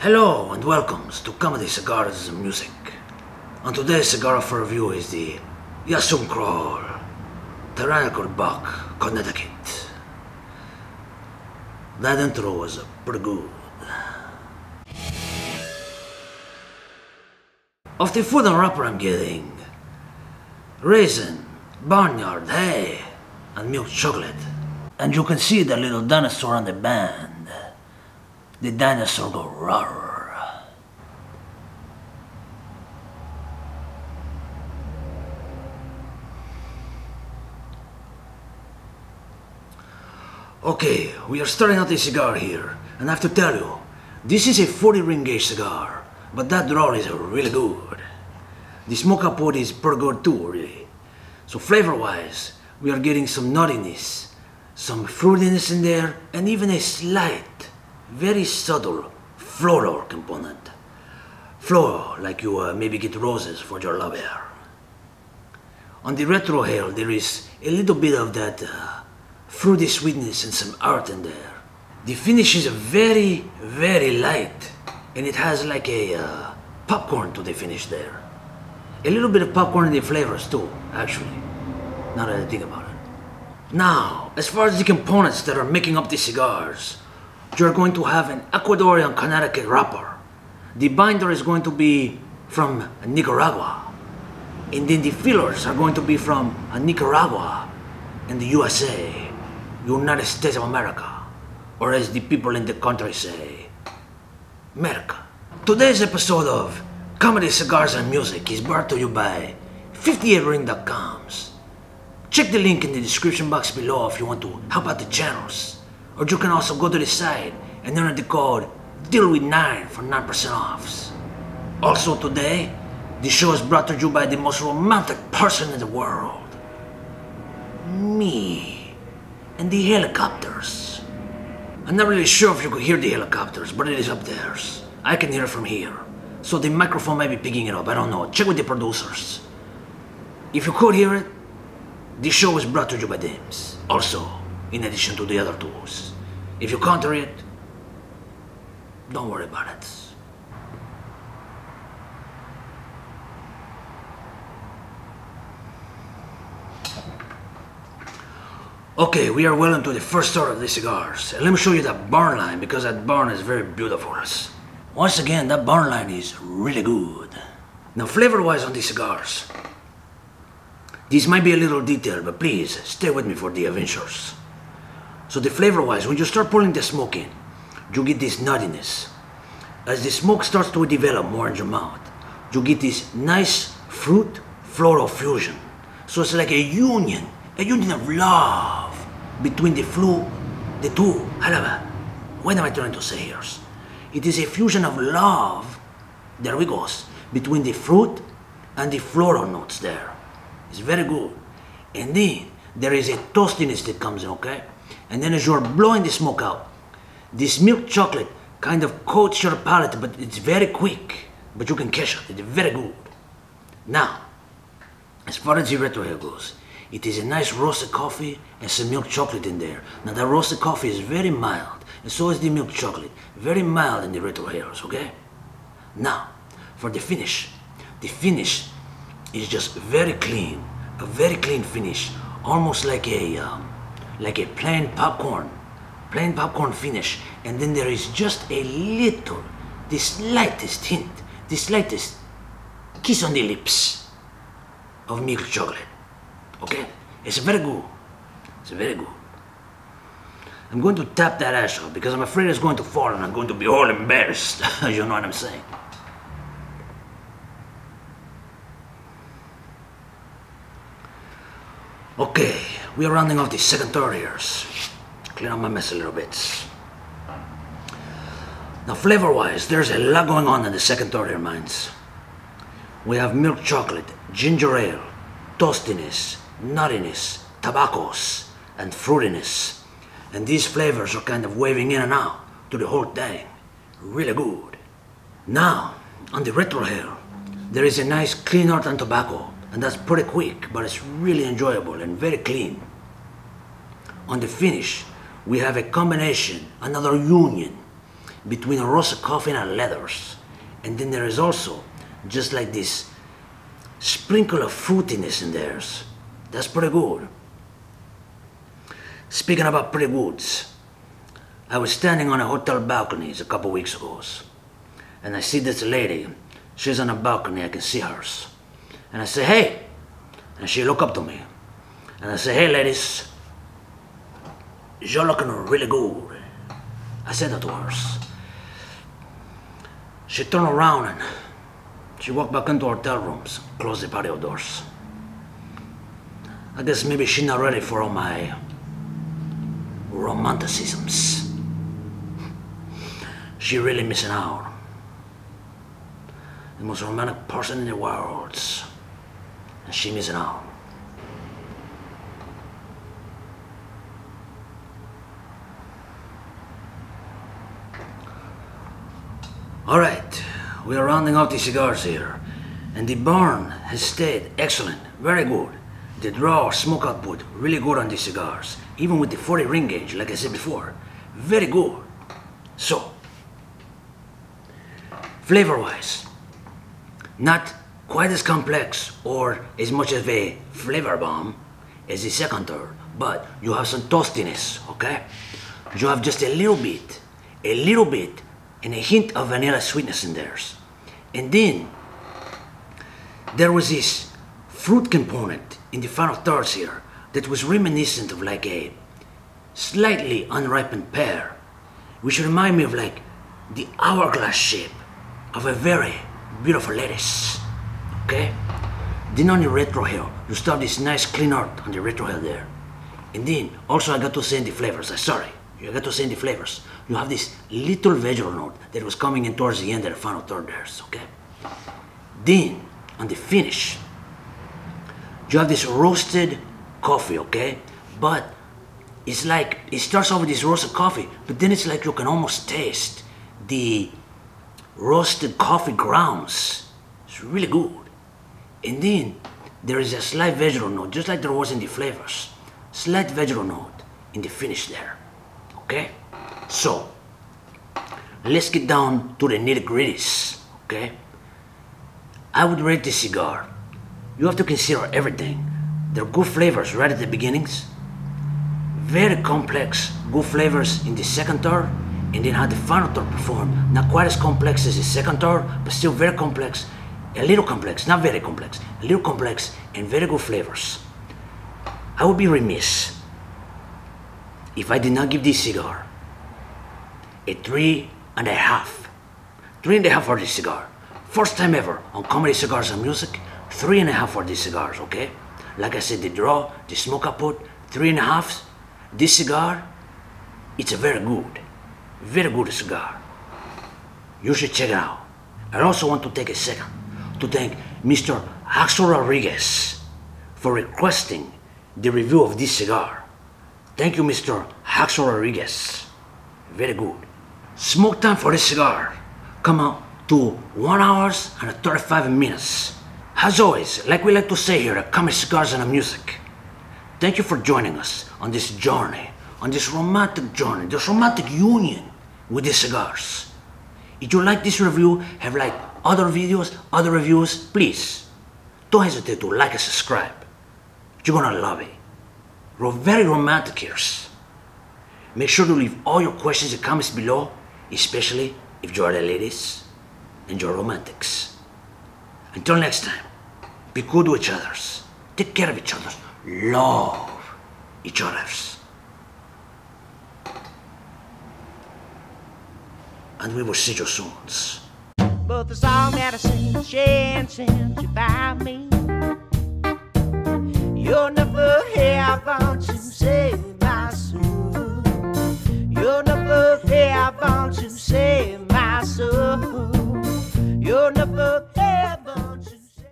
Hello and welcome to Comedy Cigars and Music. On today's cigar for review is the Kral Tyrannical Buc Connecticut. That intro was pretty good. Of the food and wrapper I'm getting raisin, barnyard, hay, and milk chocolate. And you can see the little dinosaur on the band. The dinosaur go roar. Okay, we are starting out the cigar here, and I have to tell you, this is a 40 ring gauge cigar, but that draw is really good. The smoke output is pretty good too, really. So flavor wise, we are getting some nuttiness, some fruitiness in there, and even a slight, very subtle floral component. Floral, like you maybe get roses for your lover. On the retrohale, there is a little bit of that fruity sweetness and some earth in there. The finish is very, very light, and it has like a popcorn to the finish there. A little bit of popcorn in the flavors too, actually, now that I think about it. Now, as far as the components that are making up the cigars, you're going to have an Ecuadorian Connecticut wrapper. The binder is going to be from Nicaragua. And then the fillers are going to be from Nicaragua and the USA, United States of America, or as the people in the country say, Merica. Today's episode of Comedy, Cigars and Music is brought to you by 58ring.com. Check the link in the description box below if you want to help out the channels. Or you can also go to the site and enter the code DEALWITH9 for 9% off. Also today, the show is brought to you by the most romantic person in the world. Me. And the helicopters. I'm not really sure if you could hear the helicopters, but it is up there. I can hear it from here. So the microphone might be picking it up, I don't know. Check with the producers. If you could hear it, the show is brought to you by them. Also, in addition to the other tools. If you can't hear it, don't worry about it. Okay, we are well into the first start of the cigars. And let me show you that barn line, because that barn is very beautiful. Once again, that barn line is really good. Now, flavor-wise on these cigars, this might be a little detailed, but please stay with me for the adventures. So the flavor-wise, when you start pulling the smoke in, you get this nuttiness. As the smoke starts to develop more in your mouth, you get this nice fruit floral fusion. So it's like a union of love between the two. What am I trying to say here? It is a fusion of love, there we go, between the fruit and the floral notes there. It's very good. And then there is a toastiness that comes in, okay? And then as you're blowing the smoke out, this milk chocolate kind of coats your palate, but it's very quick. But you can catch it, it's very good. Now, as far as the retrohale goes, it is a nice roasted coffee and some milk chocolate in there. Now that roasted coffee is very mild, and so is the milk chocolate. Very mild in the retrohales, okay? Now, for the finish is just very clean, a very clean finish, almost like a plain popcorn finish. And then there is just a little, the slightest hint, the slightest kiss on the lips of milk chocolate. Okay? It's very good. It's very good. I'm going to tap that ash off because I'm afraid it's going to fall and I'm going to be all embarrassed. You know what I'm saying? Okay, we are rounding off the second third here. Clean up my mess a little bit. Now flavor-wise, there's a lot going on in the second third here, minds. We have milk chocolate, ginger ale, toastiness, nuttiness, tobaccos, and fruitiness. And these flavors are kind of waving in and out to the whole thing. Really good. Now, on the retrohale, there is a nice clean earth and tobacco. And that's pretty quick, but it's really enjoyable and very clean. On the finish, we have a combination, another union between a roasted coffee and leathers. And then there is also just like this sprinkle of fruitiness in theirs. That's pretty good. Speaking about pretty goods, I was standing on a hotel balconies a couple weeks ago, and I see this lady. She's on a balcony, I can see hers. And I say, hey, and she look up to me. And I say, hey ladies, you're looking really good. I said that to her. She turned around and she walked back into hotel rooms, closed the patio doors. I guess maybe she's not ready for all my romanticisms. She really missing out. The most romantic person in the world. And she missing out. Alright, we are rounding out the cigars here. And the burn has stayed excellent, very good. The draw or smoke output, really good on these cigars. Even with the 40 ring gauge, like I said before. Very good. So, flavor-wise, not quite as complex or as much of a flavor bomb as the second third, but you have some toastiness, okay? You have just a little bit, and a hint of vanilla sweetness in theirs. And then, there was this fruit component in the final thirds here that was reminiscent of like a slightly unripened pear, which remind me of like the hourglass shape of a very beautiful lettuce, okay? Then on the retrohale, you start this nice clean art on the retrohale there. And then, also I got to say in the flavors, I got to say in the flavors, you have this little vegetal note that was coming in towards the end of the final third there, okay? Then, on the finish, you have this roasted coffee, okay? But it's like, it starts off with this roasted coffee, but then it's like you can almost taste the roasted coffee grounds. It's really good. And then there is a slight vegetal note, just like there was in the flavors. Slight vegetal note in the finish there, okay? So, let's get down to the nitty-gritties, okay? I would rate this cigar. You have to consider everything. There are good flavors right at the beginnings, very complex, good flavors in the second third, and then how the final third perform. Not quite as complex as the second third, but still very complex, a little complex, not very complex, a little complex, and very good flavors. I would be remiss if I did not give this cigar a 3.5. 3.5 for this cigar. First time ever on Comedy Cigars and Music, 3.5 for these cigars, okay? Like I said, the draw, the smoke output, 3.5. This cigar, it's a very good cigar. You should check it out. I also want to take a second to thank Mr. Axel Rodriguez for requesting the review of this cigar. Thank you, Mr. Axel Rodriguez. Very good. Smoke time for this cigar come out to 1 hour and 35 minutes. As always, like we like to say here at Comedy Cigars and Music, thank you for joining us on this journey, on this romantic journey, this romantic union with these cigars. If you like this review, have liked other videos, other reviews, please don't hesitate to like and subscribe. You're gonna love it. We're very romantic here. Make sure to leave all your questions and comments below, especially if you are the ladies and you're romantics. Until next time, be good to each other, take care of each other, love each other. And we will see you soon. But the song that I sing, since you found me, you'll never have to say